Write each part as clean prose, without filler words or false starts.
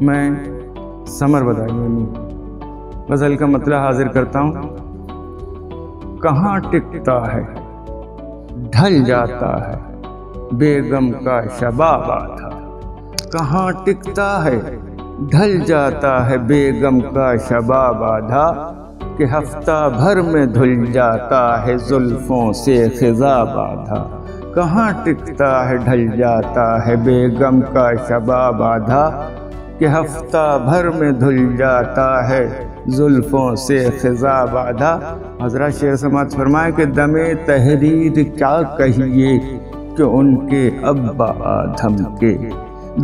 میں سمر بدایونی غزل کا مطلب حاضر کرتا ہوں۔ کہاں ٹکتا ہے ڈھل جاتا ہے بیگم کا شباب آدھا، کہاں ٹکتا ہے ڈھل جاتا ہے بیگم کا شباب آدھا، کہ ہفتہ بھر میں دھل جاتا ہے زلفوں سے خضاب آدھا، کہاں ٹکتا ہے ڈھل جاتا ہے بیگم کا شباب آدھا، کہ ہفتہ بھر میں دھل جاتا ہے زلفوں سے خضاب آدھا۔ حضرات شعر سماعت فرمائے کہ دم تحریر کیا کہیے کہ ان کے ابا آدھم کے،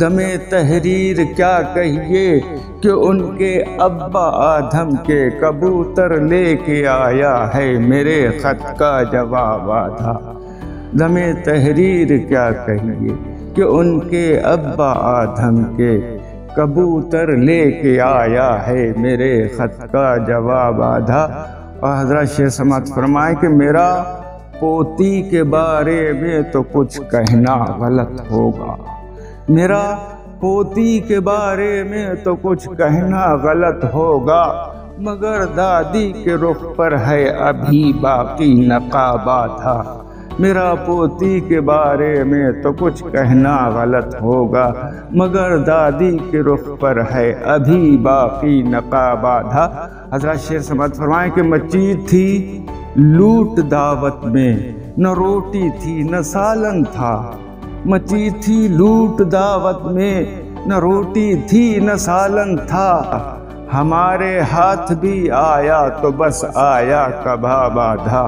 دم تحریر کیا کہیے کہ ان کے ابا آدھم کے، کبوتر لے کے آیا ہے میرے خط کا جواب آدھا، دم تحریر کیا کہیے کہ ان کے ابا آدھم کے، کبوتر لے کے آیا ہے میرے خط کا جواب آدھا۔ اور حضرت شعر سماعت فرمائے کہ میرا پوتی کے بارے میں تو کچھ کہنا غلط ہوگا، میرا پوتی کے بارے میں تو کچھ کہنا غلط ہوگا، مگر دادی کے رخ پر ہے ابھی باقی نقاب آدھا، میرا پوتی کے بارے میں تو کچھ کہنا غلط ہوگا، مگر دادی کے رخ پر ہے ابھی باقی نقاب آدھا۔ حضرت شعر سماعت فرمائیں کہ مچی تھی لوٹ دعوت میں، نہ روٹی تھی نہ سالن تھا، مچی تھی لوٹ دعوت میں، نہ روٹی تھی نہ سالن تھا، ہمارے ہاتھ بھی آیا تو بس آیا کباب آدھا،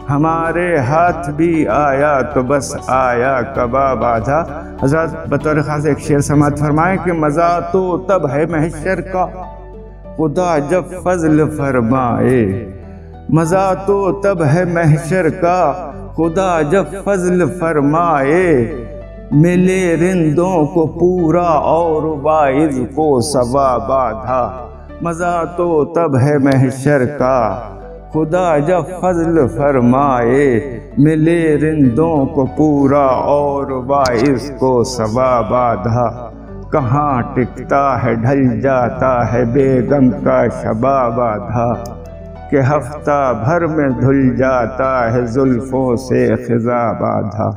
ہمارے ہاتھ بھی آیا تو بس آیا کباب آدھا۔ حضرت بطور خاص ایک شعر سماعت فرمائیں کہ مزہ تو تب ہے محشر کا خدا جب فضل فرمائے، مزہ تو تب ہے محشر کا خدا جب فضل فرمائے، ملے رندوں کو پورا اور واعظ کو ثواب آدھا، مزہ تو تب ہے محشر کا خدا جب فضل فرمائے، ملے رندوں کو پورا اور واعظ کو ثواب آدھا، کہاں ٹکتا ہے ڈھل جاتا ہے بیگم کا شباب آدھا، کہ ہفتہ بھر میں دھل جاتا ہے زلفوں سے خضاب آدھا۔